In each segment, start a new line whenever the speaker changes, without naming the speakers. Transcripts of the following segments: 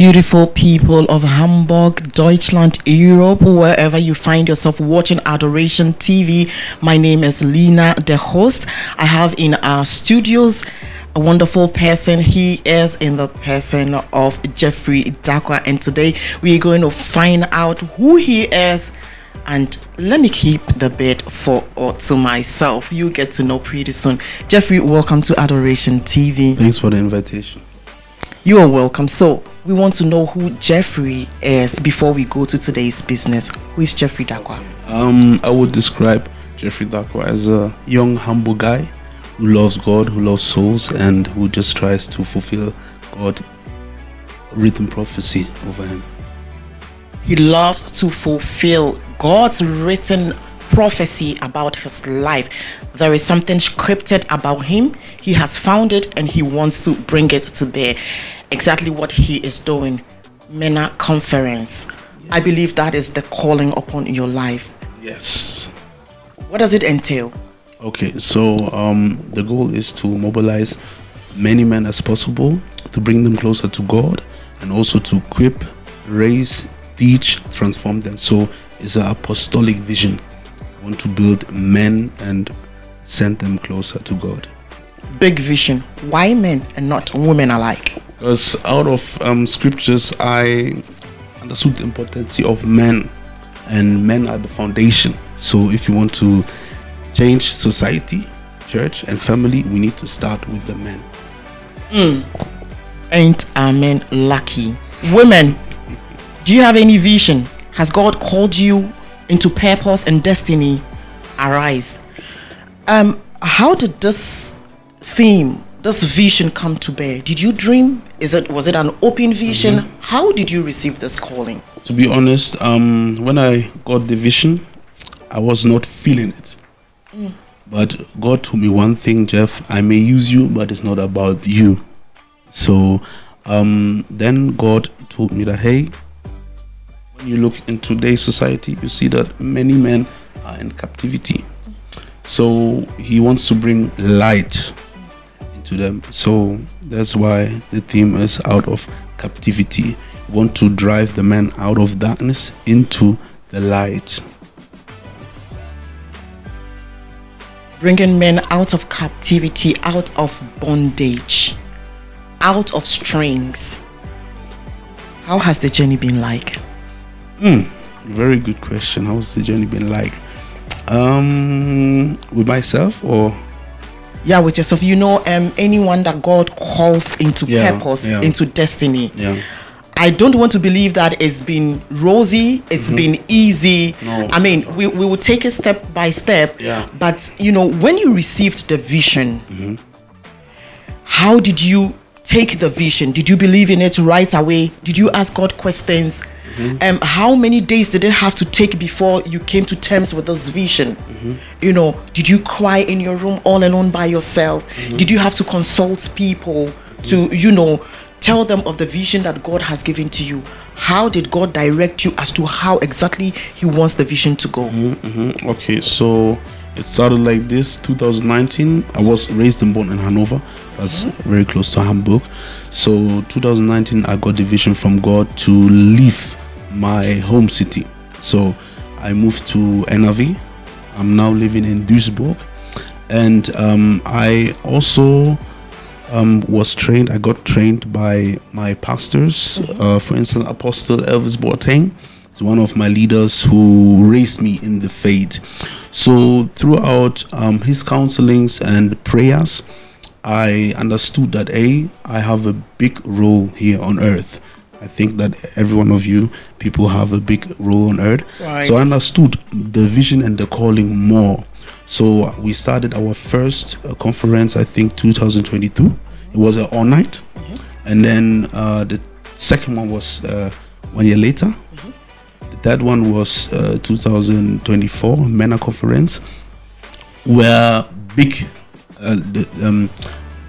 Beautiful people of Hamburg, Deutschland, Europe, wherever you find yourself watching Adoration TV. My name is Lina, the host. I have in our studios a wonderful person. He is in the person of Jeffry, and today we are going to find out who he is. And let me keep the bit to myself. You get to know pretty soon. Jeffry, welcome to Adoration TV.
Thanks for the invitation.
You are welcome. So we want to know who Jeffry is before we go to today's business. Who is Jeffry Dakwa?
I would describe Jeffry Dakwa as a young, humble guy who loves God, who loves souls, and who just tries to fulfill God's written prophecy over him.
He loves to fulfill God's written prophecy about his life. There is something scripted about him. He has found it and he wants to bring it to bear. Exactly what he is doing. Männer Konferenz. I believe that is the calling upon your life.
Yes.
What does it entail?
Okay, so the goal is to mobilize many men as possible, to bring them closer to God, and also to equip, raise, teach, transform them. So it's an apostolic vision. I want to build men and send them closer to God.
Big vision. Why men and not women alike?
Because out of scriptures, I understood the importance of men, and men are the foundation. So if you want to change society, church, and family, we need to start with the men.
Ain't our men lucky? Women, do you have any vision? Has God called you into purpose and destiny? Arise. How did this theme, this vision come to bear? Did you dream? Was it an open vision? How did you receive this calling?
To be honest, when I got the vision, I was not feeling it. But God told me one thing, Jeff, I may use you, but it's not about you. So then God told me that, hey, when you look in today's society, you see that many men are in captivity. So he wants to bring light into them. So that's why the theme is out of captivity. We want to drive the men out of darkness into the light.
Bringing men out of captivity, out of bondage, out of strings. How has the journey been like?
Very good question. How's the journey been like? With myself or?
Yeah, with yourself. You know, anyone that God calls into purpose, into destiny.
Yeah.
I don't want to believe that it's been rosy, it's been easy.
No.
I mean, we will take it step by step.
Yeah.
But, you know, when you received the vision, how did you take the vision? Did you believe in it right away? Did you ask God questions? How many days did it have to take before you came to terms with this vision? You know, did you cry in your room all alone by yourself? Did you have to consult people to, you know, tell them of the vision that God has given to you? How did God direct you as to how exactly he wants the vision to go?
Okay, so it started like this. 2019, I was raised and born in Hanover. That's very close to Hamburg. So 2019, I got the vision from God to leave my home city. So I moved to NRV. I'm now living in Duisburg. And I also I got trained by my pastors. For instance, Apostle Elvis Boateng is one of my leaders who raised me in the faith. So throughout his counselings and prayers, I understood that I have a big role here on earth. I think that every one of you people have a big role on earth.
Right.
So I understood the vision and the calling more. So we started our first conference, I think 2022. It was an all night. And then the second one was 1 year later. The third one was 2024 Männer Konferenz, where big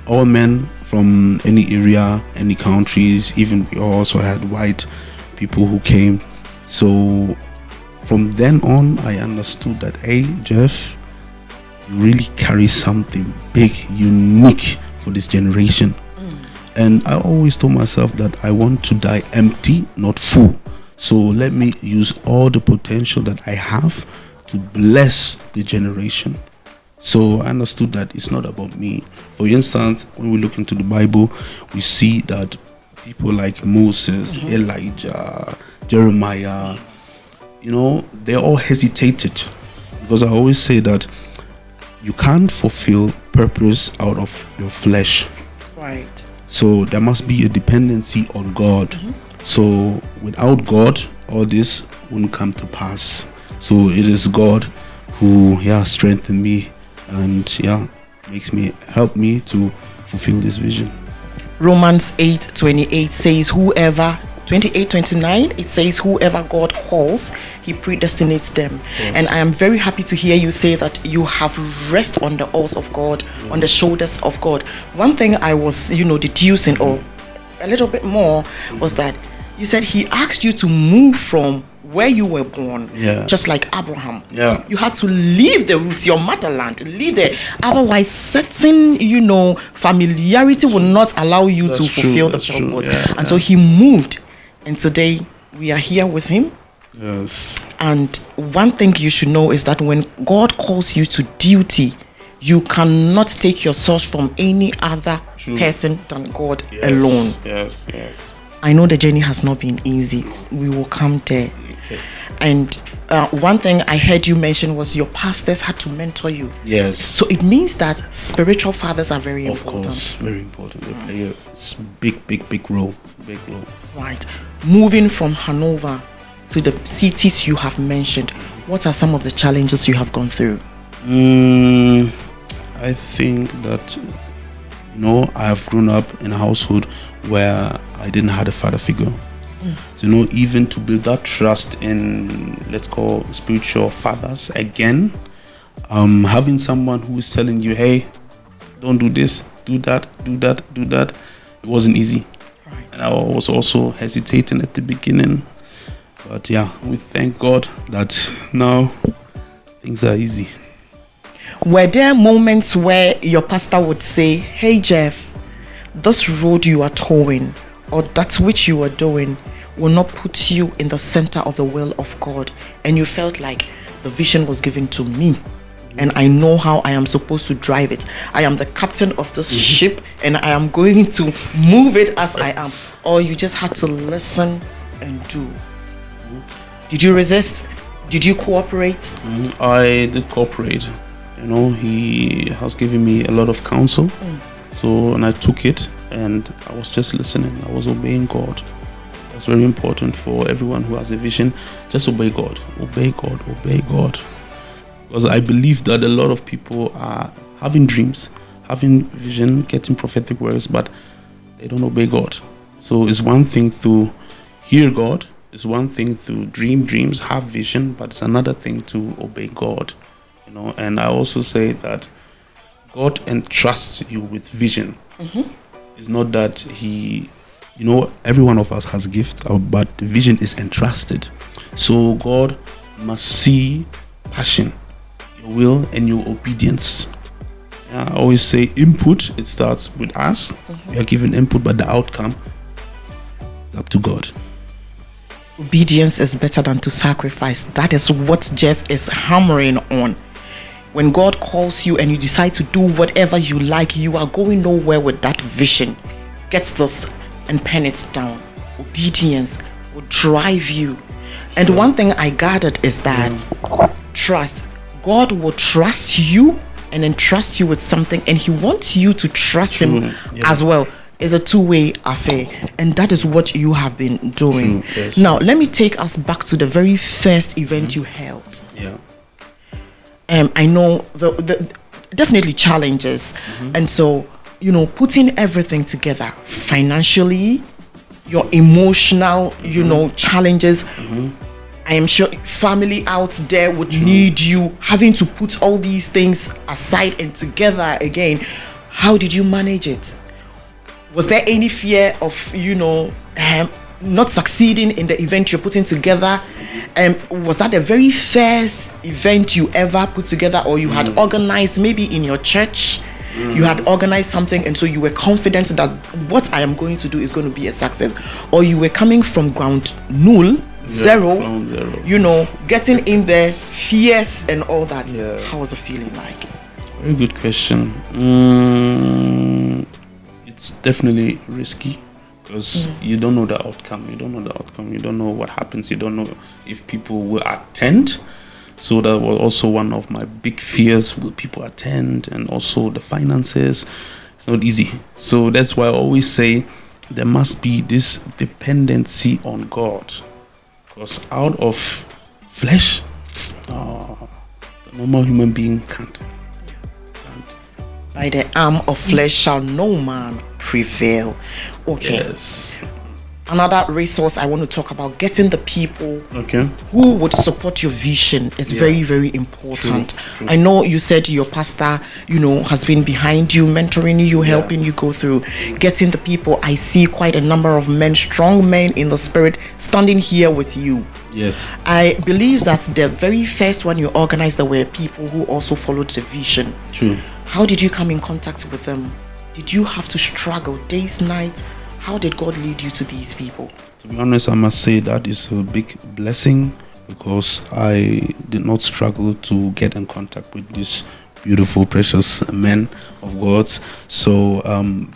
all men from any area, any countries, even we also had white people who came. So from then on, I understood that, hey, Jeff, you really carry something big, unique for this generation. And I always told myself that I want to die empty, not full. So let me use all the potential that I have to bless the generation. So I understood that it's not about me. For instance, when we look into the Bible, we see that people like Moses, Elijah, Jeremiah, they all hesitated. Because I always say that you can't fulfill purpose out of your flesh.
Right.
So there must be a dependency on God. So without God, all this wouldn't come to pass. So it is God who strengthened me and help me to fulfill this vision.
Romans 8:28 says whoever 28:29 it says whoever God calls, he predestinates them. Yes. And I am very happy to hear you say that you have rest on the oars of God, on the shoulders of God. One thing I was deducing or a little bit more was that you said he asked you to move from where you were born, just like Abraham. You had to leave the roots, your motherland, leave there. Otherwise, certain, familiarity will not allow you to fulfill the purpose. So he moved, and today we are here with him.
Yes.
And one thing you should know is that when God calls you to duty, you cannot take your source from any other person than God alone.
Yes.
I know the journey has not been easy. We will come there. Okay. And one thing I heard you mention was your pastors had to mentor you.
Yes.
So it means that spiritual fathers are very important.
Of course, very important. They play a big role.
Right. Moving from Hanover to the cities you have mentioned, what are some of the challenges you have gone through?
I think that I have grown up in a household where I didn't have a father figure. So, even to build that trust in, let's call spiritual fathers again, having someone who is telling you, hey, don't do this, do that, it wasn't easy. Right. And I was also hesitating at the beginning. But we thank God that now things are easy.
Were there moments where your pastor would say, hey, Jeff, this road you are towing or that which you are doing will not put you in the center of the will of God, and you felt like the vision was given to me and I know how I am supposed to drive it? I am the captain of this ship and I am going to move it as I am. Or you just had to listen and do? Did you resist? Did you cooperate?
I did cooperate. He has given me a lot of counsel. So, and I took it and I was just listening. I was obeying God. That's very important for everyone who has a vision. Just obey God. Obey God. Obey God. Because I believe that a lot of people are having dreams, having vision, getting prophetic words, but they don't obey God. So it's one thing to hear God. It's one thing to dream dreams, have vision, but it's another thing to obey God. And I also say that God entrusts you with vision. It's not that he, every one of us has gifts, but the vision is entrusted. So God must see passion, your will, and your obedience. I always say input, it starts with us. We are given input, but the outcome is up to God.
Obedience is better than to sacrifice. That is what Jeff is hammering on. When God calls you and you decide to do whatever you like, you are going nowhere with that vision. Get this and pen it down. Obedience will drive you. And one thing I gathered is that trust. God will trust you and entrust you with something, and he wants you to trust him as well. It's a two-way affair, and that is what you have been doing.
Yes.
Now, let me take us back to the very first event you held. I know the definitely challenges, and so putting everything together financially, your emotional challenges. I am sure family out there would need you, having to put all these things aside and together again. How did you manage it? Was there any fear of not succeeding in the event you're putting together? Was that the very first event you ever put together, or you had organized maybe in your church? You had organized something, and so you were confident that what I am going to do is going to be a success. Or you were coming from ground null, zero, getting in there, fierce and all that. Yeah. How was the feeling like?
Very good question. It's definitely risky because you don't know the outcome. You don't know what happens. You don't know if people will attend. So that was also one of my big fears. Will people attend? And also the finances. It's not easy. So that's why I always say there must be this dependency on God. Because out of flesh, the normal human being can't.
By the arm of flesh shall no man prevail. Okay.
Yes.
Another resource I want to talk about, getting the people who would support your vision is very, very important. True. I know you said your pastor, has been behind you, mentoring you, helping you go through. Getting the people, I see quite a number of men, strong men in the spirit, standing here with you.
Yes.
I believe that the very first one you organized, there were people who also followed the vision.
True.
How did you come in contact with them? Did you have to struggle days, nights? How did God lead you to these people?
To be honest, I must say that is a big blessing because I did not struggle to get in contact with these beautiful, precious men of God. So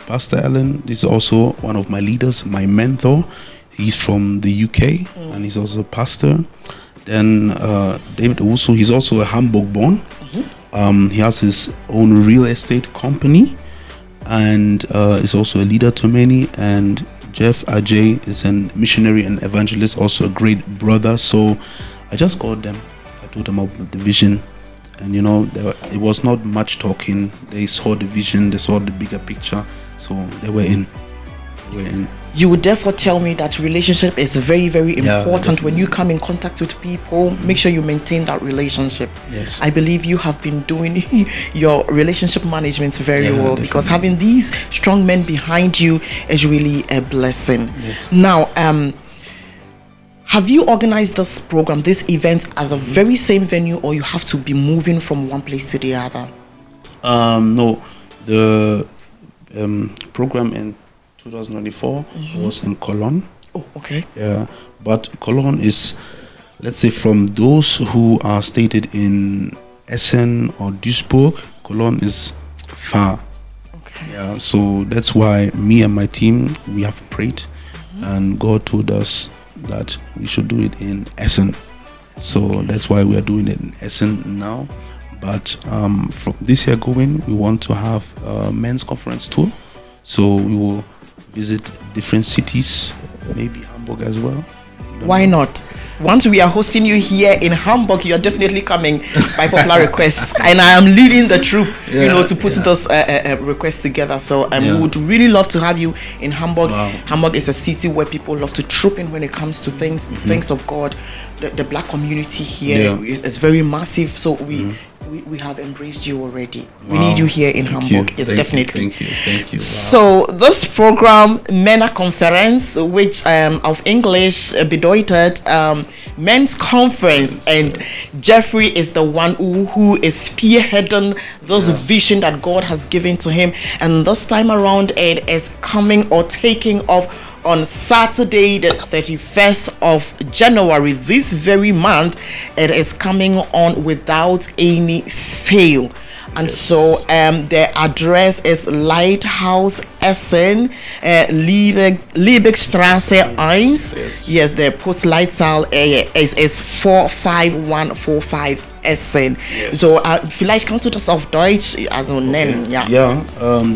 Pastor Ellen is also one of my leaders, my mentor. He's from the UK and he's also a pastor. Then David also, he's also a Hamburg born. He has his own real estate company and is also a leader to many. And Jeff Ajay is a missionary and evangelist, also a great brother. So I just called them. I told them about the vision. And it was not much talking. They saw the vision, they saw the bigger picture. So they were in.
You would therefore tell me that relationship is very, very important. When you come in contact with people, make sure you maintain that relationship.
Yes.
I believe you have been doing your relationship management very well, because having these strong men behind you is really a blessing.
Yes.
Now, have you organized this program, this event at the very same venue, or you have to be moving from one place to the other?
No, the program in 2024 was in Cologne.
Oh, okay.
Yeah, but Cologne is, let's say, from those who are stated in Essen or Duisburg, Cologne is far.
Okay.
Yeah, so that's why me and my team, we have prayed, and God told us that we should do it in Essen. So that's why we are doing it in Essen now. But from this year going, we want to have a men's conference tour. So we will visit different cities, maybe Hamburg as well.
Why not? Once we are hosting you here in Hamburg, you're definitely coming by popular request, and I am leading the troop, to put this request together. So we would really love to have you in Hamburg.
Wow.
Hamburg is a city where people love to troop in when it comes to things of God. The black community here is very massive. So we have embraced you already.
Wow.
We need you here in Hamburg. Yes, definitely.
Thank you. Wow.
So this program, Männer Konferenz, which of English bedeutet Men's Conference, and Jeffry is the one who is spearheading this vision that God has given to him. And this time around, it is coming or taking off on Saturday, the 31st of January, this very month. It is coming on without any fail. And so the address is Lighthouse Essen, Liebigstraße 1. Yes, the Postleitzahl is 45145 Essen.
Yes.
So vielleicht kannst du das auf Deutsch nennen. Ja,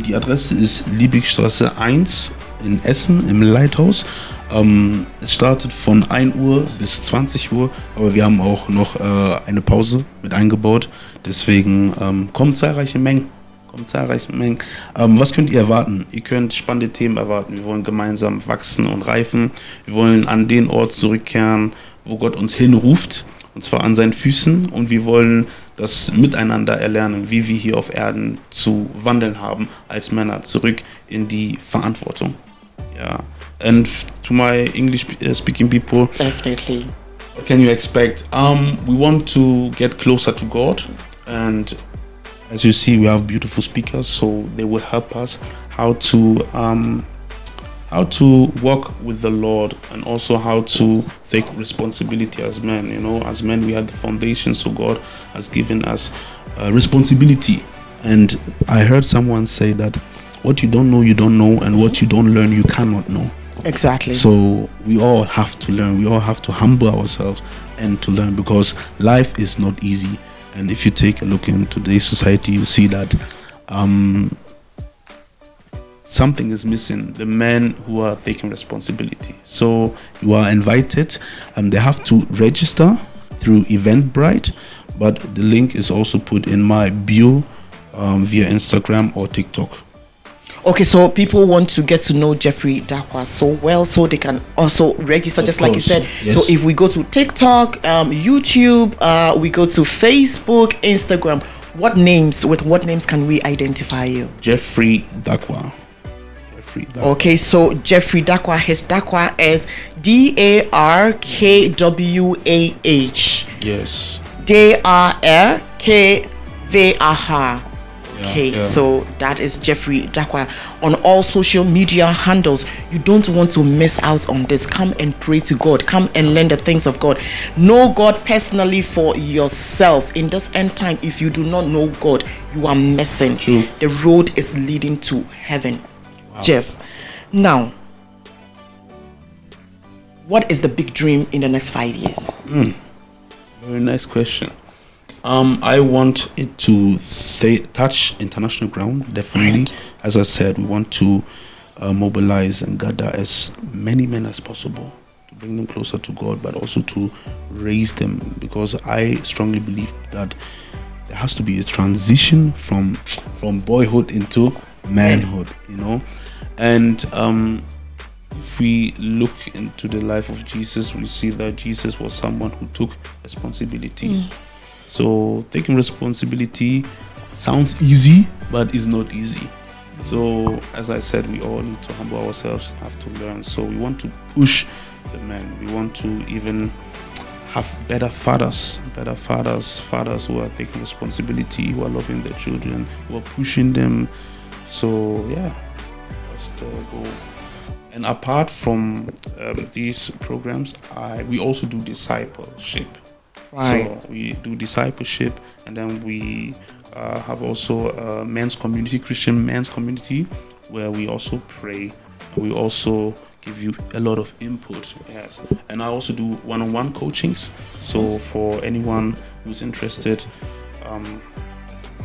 die Adresse ist Liebigstraße 1 in Essen im Lighthouse. Es startet von 1 Uhr bis 20 Uhr, aber wir haben auch noch eine Pause mit eingebaut. Deswegen kommen zahlreiche Mengen. Was könnt ihr erwarten? Ihr könnt spannende Themen erwarten. Wir wollen gemeinsam wachsen und reifen. Wir wollen an den Ort zurückkehren, wo Gott uns hinruft, und zwar an seinen Füßen. Und wir wollen das miteinander erlernen, wie wir hier auf Erden zu wandeln haben als Männer, zurück in die Verantwortung. Yeah, and to my English-speaking people,
definitely.
What can you expect? We want to get closer to God, and as you see, we have beautiful speakers, so they will help us how to walk with the Lord, and also how to take responsibility as men. You know, as men, we have the foundation, so God has given us responsibility. And I heard someone say that what you don't know, and what you don't learn, you cannot know.
Exactly.
So we all have to learn. We all have to humble ourselves and to learn, because life is not easy. And if you take a look in today's society, you see that something is missing. The men who are taking responsibility. So you are invited. They have to register through Eventbrite, but the link is also put in my bio via Instagram or TikTok.
Okay, so people want to get to know Jeffry Dakwa so well, so they can also register, just like you said.
Yes.
So if we go to TikTok, YouTube, we go to Facebook, Instagram, with what names can we identify you?
Jeffry Dakwa.
Okay, so Jeffry Dakwa, his Dakwa is DARKWAH.
Yes.
DARKVAH. Okay, so that is Jeffry Dakwa on all social media handles. You don't want to miss out on this. Come and pray to God. Come and learn the things of God. Know God personally for yourself. In this end time, if you do not know God, you are missing.
True.
The road is leading to heaven. Wow. Jeff, now, what is the big dream in the next 5 years?
Very nice question. I want it to touch international ground, definitely. Right. As I said, we want to mobilize and gather as many men as possible to bring them closer to God, but also to raise them, because I strongly believe that there has to be a transition from boyhood into manhood, you know. And if we look into the life of Jesus, we see that Jesus was someone who took responsibility. So taking responsibility sounds easy, but it's not easy. So as I said, we all need to humble ourselves, have to learn. So we want to push the men. We want to even have better fathers who are taking responsibility, who are loving their children, who are pushing them. So yeah, that's the goal. And apart from these programs, we also do discipleship.
Right.
So we do discipleship, and then we have also a men's community, Christian men's community, where we also pray. We also give you a lot of input. Yes. And I also do one-on-one coachings. So for anyone who's interested, you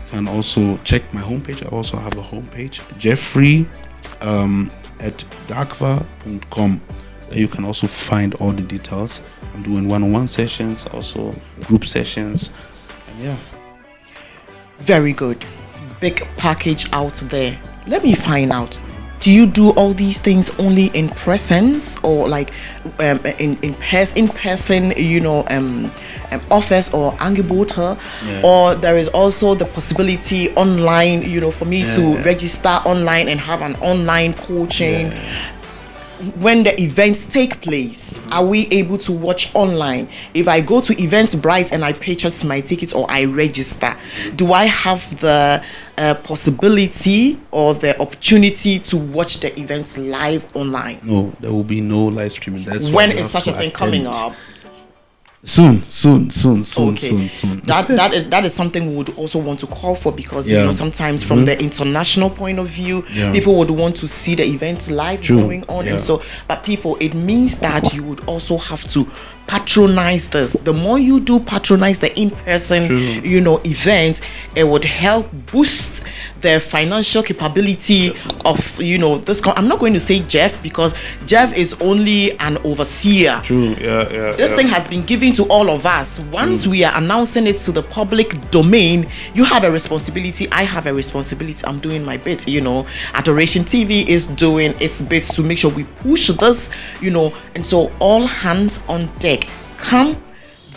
can also check my homepage. I also have a homepage, Jeffry at dakva.com. There you can also find all the details. I'm doing one-on-one sessions, also group sessions, and yeah.
Very good. Big package out there. Let me find out. Do you do all these things only in presence, or like in person, you know, office or Angebot, or there is also the possibility online, you know, for me to register online and have an online coaching? When the events take place, are we able to watch online? If I go to Eventbrite and I purchase my ticket or I register, do I have the possibility or the opportunity to watch the events live online?
No, there will be no live streaming. That's
when is such a thing coming up?
Soon.
Okay. That is something we would also want to call for, because you know, sometimes from the international point of view, people would want to see the events live going on, and so, but people, it means that you would also have to patronize this. The more you do patronize the in-person, you know, event, it would help boost the financial capability of, you know, this. I'm not going to say Jeff, because Jeff is only an overseer. This thing has been given to all of us. Once we are announcing it to the public domain, you have a responsibility. I have a responsibility. I'm doing my bit. You know, Adoration TV is doing its bit to make sure we push this. You know, and so all hands on deck. Come,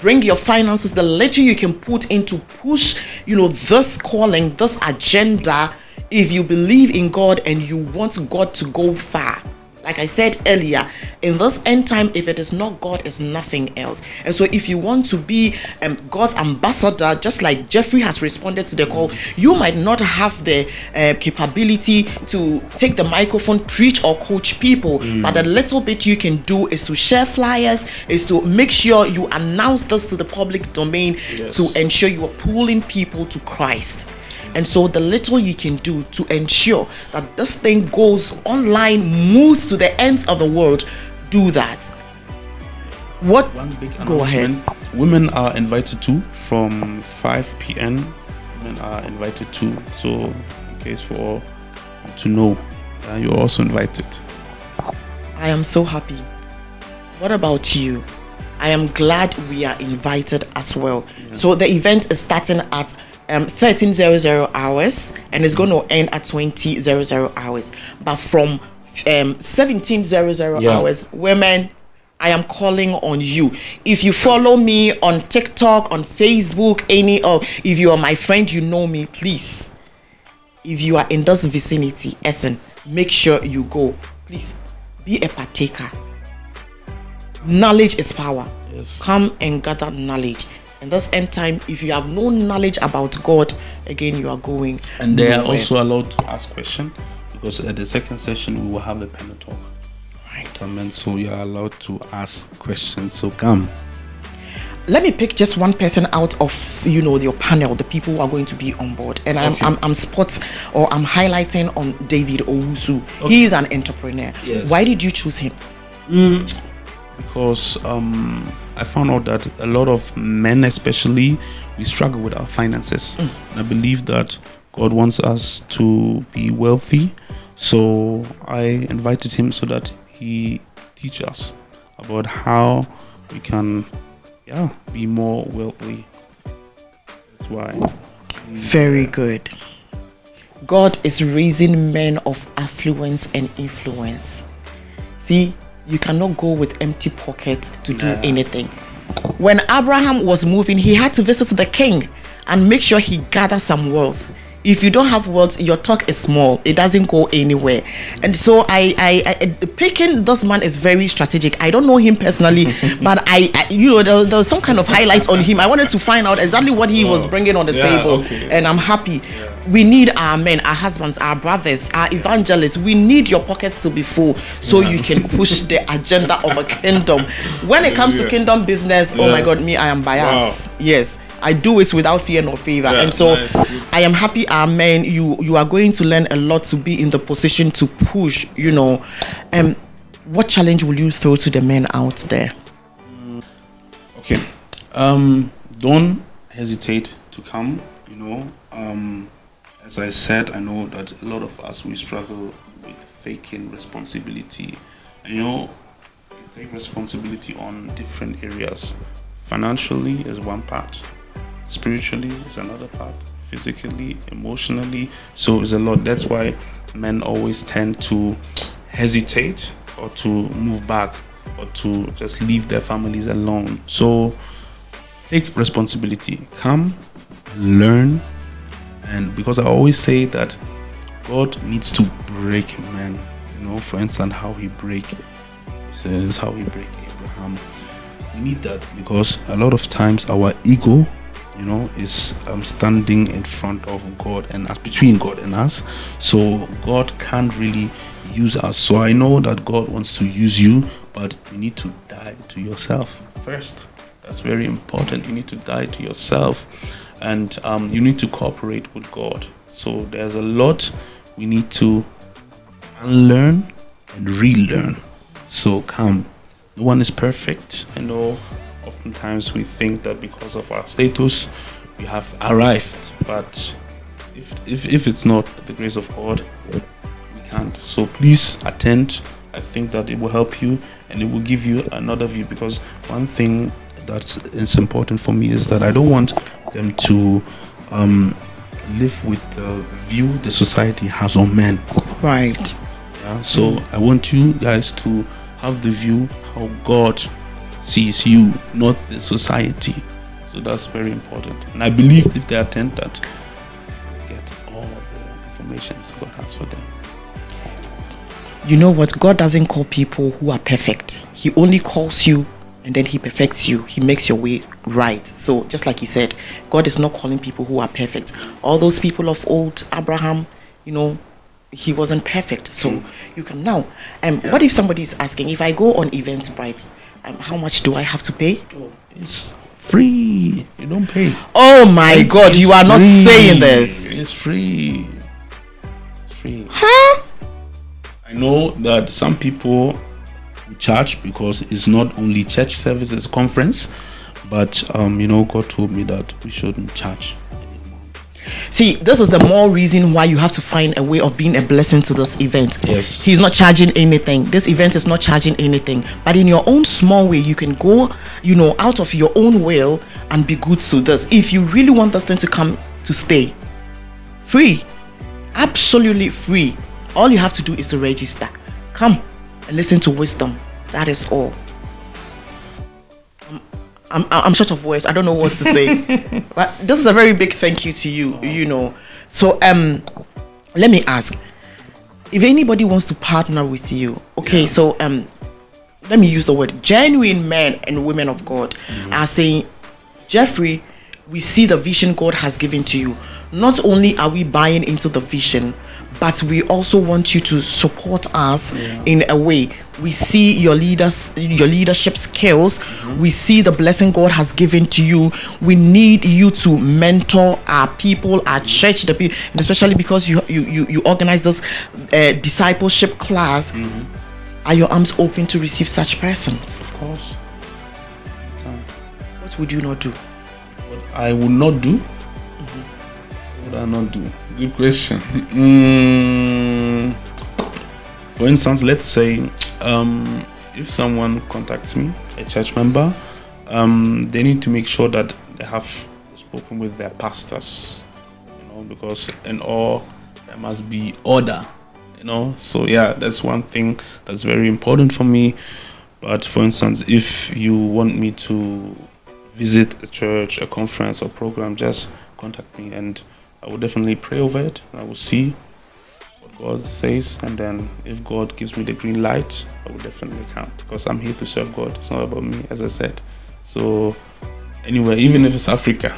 bring your finances, the little you can put in to push, you know, this calling, this agenda. If you believe in God and you want God to go far, Like I said earlier, in this end time, if it is not God, it's nothing else. And so if you want to be God's ambassador, just like Jeffry has responded to the call, you might not have the capability to take the microphone, preach or coach people, but the little bit you can do is to share flyers, is to make sure you announce this to the public domain, to ensure you are pulling people to Christ. And so the little you can do to ensure that this thing goes online, moves to the ends of the world, do that. What?
One big
Go ahead.
Women are invited to from 5 p.m. Women are invited to. So in case for all to know, you're also invited.
I am so happy. What about you? I am glad we are invited as well. Yeah. So the event is starting at 13:00 hours and it's going to end at 20:00 hours. But from 17:00 hours, women, I am calling on you. If you follow me on TikTok, on Facebook, if you are my friend, you know me, please. If you are in this vicinity, Essen, make sure you go. Please be a partaker. Knowledge is power. Yes. Come and gather knowledge. In this end time, if you have no knowledge about God, again, you are going.
And they are also allowed to ask questions, because at the second session, we will have a panel talk. Right. Amen. So you are allowed to ask questions. So come.
Let me pick just one person out of your panel, the people who are going to be on board, and I'm highlighting on David Owusu. Okay. He is an entrepreneur. Yes. Why did you choose him?
Because I found out that a lot of men, especially, we struggle with our finances. And I believe that God wants us to be wealthy. So I invited him so that he teach us about how we can be more wealthy. That's why.
Very good. God is raising men of affluence and influence. See, you cannot go with empty pockets to do anything. When Abraham was moving, he had to visit the king and make sure he gathered some wealth. If you don't have wealth, your talk is small. It doesn't go anywhere. And so I picking this man is very strategic. I don't know him personally, but there was some kind of highlights on him. I wanted to find out exactly what he was bringing on the table. Okay. And I'm happy. Yeah. We need our men, our husbands, our brothers, our evangelists. We need your pockets to be full so you can push the agenda of a kingdom. When it comes to kingdom business, oh my God, I am biased. Wow. Yes. I do it without fear nor favor. And so I am happy, amen. You are going to learn a lot to be in the position to push, what challenge will you throw to the men out there?
Okay. Don't hesitate to come, as I said, I know that a lot of us, we struggle with faking responsibility. You take responsibility on different areas. Financially is one part. Spiritually is another part. Physically, emotionally. So it's a lot. That's why men always tend to hesitate or to move back or to just leave their families alone. So take responsibility. Come, learn. And because I always say that God needs to break men. For instance, how he break Abraham. We need that because a lot of times our ego, is standing in front of God and us, between God and us. So God can't really use us. So I know that God wants to use you, but you need to die to yourself first. That's very important. You need to die to yourself, and you need to cooperate with God. So there's a lot we need to unlearn and relearn. So come. No one is perfect. I know oftentimes we think that because of our status, we have arrived. But if it's not the grace of God, we can't. So please attend. I think that it will help you and it will give you another view. Because one thing is important for me is that I don't want them to live with the view the society has on men.
Right.
Yeah? So I want you guys to have the view how God sees you, not the society. So that's very important. And I believe if they attend that, they get all the information God has for them.
you know what? God doesn't call people who are perfect. He only calls you and then he perfects you. He makes your way right. So just like he said, God is not calling people who are perfect. All those people of old, Abraham, you know, he wasn't perfect. So you can now. What if somebody is asking, if I go on Eventbrite, how much do I have to pay?
It's free. You don't pay.
Oh my God, you are not saying this.
It's free. It's free.
Huh?
I know that some people charge because it's not only church service, it's a conference, but God told me that we shouldn't charge anymore.
See, this is the more reason why you have to find a way of being a blessing to this event.
Yes.
He's not charging anything. This event is not charging anything. But in your own small way, you can go, out of your own will and be good to this. If you really want this thing to come to stay, free, absolutely free. All you have to do is to register. Come and listen to wisdom. That is all. I'm short of words. I don't know what to say. But this is a very big thank you to you, So let me ask, if anybody wants to partner with you, okay, so let me use the word genuine men and women of God are saying, Jeffry, we see the vision God has given to you. Not only are we buying into the vision, but we also want you to support us in a way. We see your leadership skills. We see the blessing God has given to you. We need you to mentor our people, our church, and especially because you organize this discipleship class. Are your arms open to receive such persons?
Of course.
What would you not do?
What I would not do? What would I not do? Good question. For instance, let's say if someone contacts me, a church member, they need to make sure that they have spoken with their pastors, because in all there must be order, So that's one thing that's very important for me. But for instance, if you want me to visit a church, a conference or program, just contact me and I will definitely pray over it. I will see what God says, and then if God gives me the green light, I will definitely come, because I'm here to serve God. It's not about me, as I said. So anyway, even if it's Africa,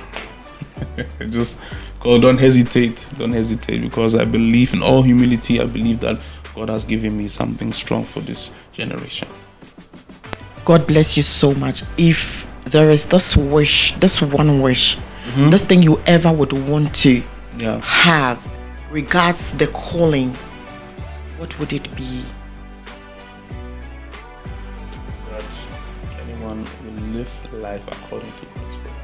just go. Don't hesitate, because I believe in all humility. I believe that God has given me something strong for this generation.
God bless you so much. If there is this one wish, this thing you ever would want to have regards the calling, what would it be?
That anyone will live life according to God's will.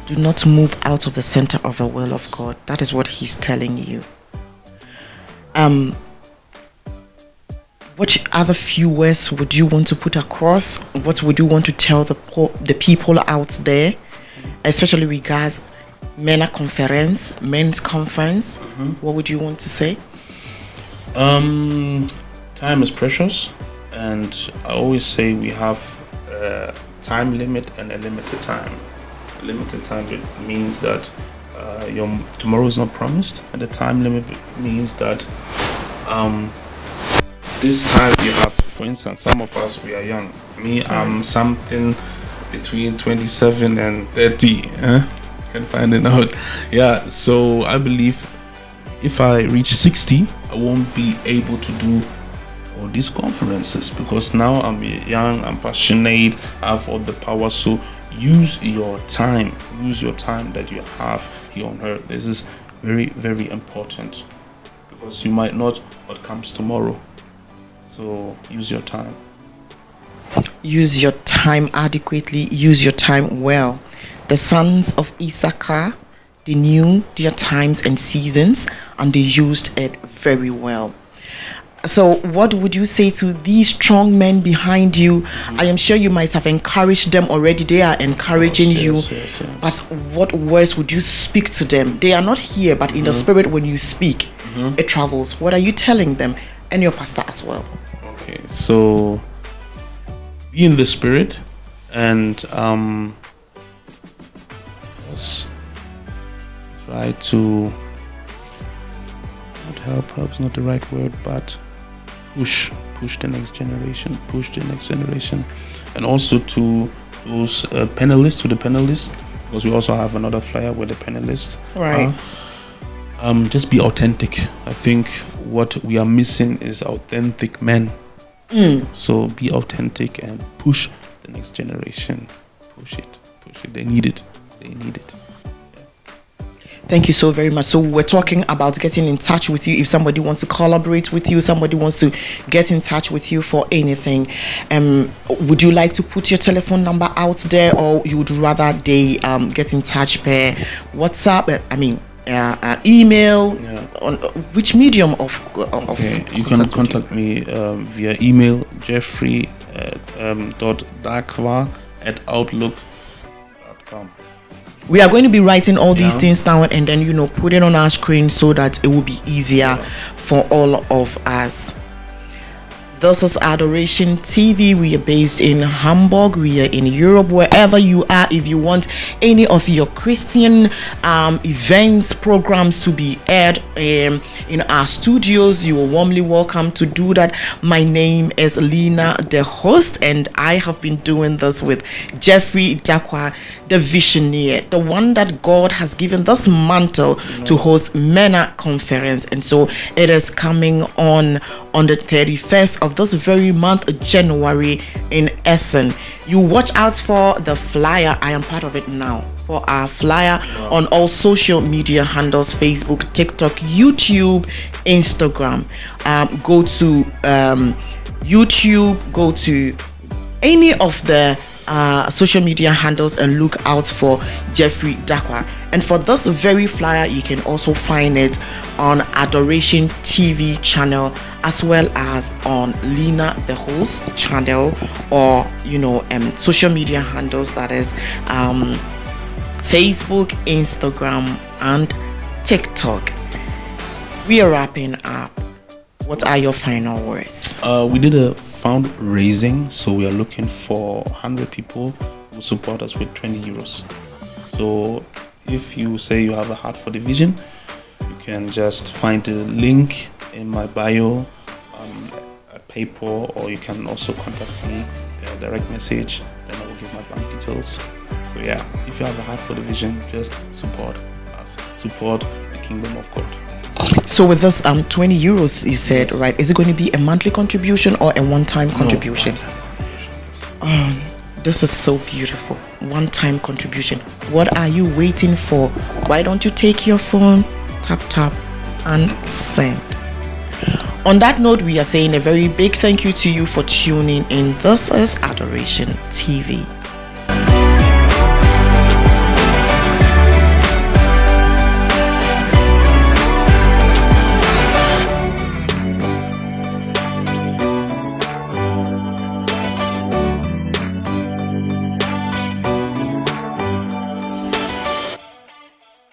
Do not move out of the center of the will of God. That is what He's telling you. What other few words would you want to put across? What would you want to tell the people out there, especially regards Männer Konferenz, men's conference? What would you want to say?
Time is precious, and I always say we have a time limit and a limited time. A limited time means that your tomorrow is not promised, and the time limit means that this time you have, for instance, some of us, we are young. Me, I'm something between 27 and 30. Can find it out. So I believe if I reach 60, I won't be able to do all these conferences, because now I'm young, I'm passionate, I have all the power. So use your time that you have here on earth. This is very, very important, because you might not what comes tomorrow. So use your time.
Use your time adequately. Use your time well. The sons of Issachar, they knew their times and seasons, and they used it very well. So what would you say to these strong men behind you? I am sure you might have encouraged them already. They are encouraging you.
Yes.
But what words would you speak to them? They are not here, but in the spirit, when you speak, it travels. What are you telling them? And your pastor as well.
Okay, so be in the spirit, and let's try to not help is not the right word, but push the next generation, and also to those panelists, because we also have another flyer with the panelists.
Right.
Just be authentic. I think what we are missing is authentic men. So be authentic and push the next generation. Push it. They need it.
Thank you so very much. So we're talking about getting in touch with you. If somebody wants to collaborate with you, somebody wants to get in touch with you for anything, would you like to put your telephone number out there, or you would rather they get in touch per WhatsApp? Email. Yeah. On which medium of
okay, you can contact me via email, Jeffry .dakwa@outlook.com.
We are going to be writing all these things down and then put it on our screen so that it will be easier for all of us. This is Adoration TV. We are based in Hamburg. We are in Europe. Wherever you are, if you want any of your Christian events, programs to be aired in our studios, you are warmly welcome to do that. My name is Lina, the host, and I have been doing this with Jeffry Dakwa, the visionary, the one that God has given this mantle to host Männer Konferenz. And so it is coming on the 31st of this very month, January, in Essen. You watch out for the flyer. I am part of it now. For our flyer on all social media handles: Facebook, TikTok, YouTube, Instagram. Go to YouTube, go to any of the social media handles and look out for Jeffry Dakwa. And for this very flyer, you can also find it on Adoration TV channel, as well as on Lina the host channel, or social media handles, that is Facebook, Instagram, and TikTok. We are wrapping up. What are your final words?
We did a fundraising, so we are looking for 100 people who support us with 20 euros. So if you say you have a heart for the vision, you can just find the link in my bio, a PayPal, or you can also contact me, direct message, then I will give my bank details. So yeah, if you have a heart for the vision, just support us, support the kingdom of God.
So with this 20 euros, you said, yes, right? Is it going to be a monthly contribution or a one-time contribution? Oh, this is so beautiful. One-time contribution. What are you waiting for? Why don't you take your phone, tap, and send? On that note, we are saying a very big thank you to you for tuning in. This is Adoration TV.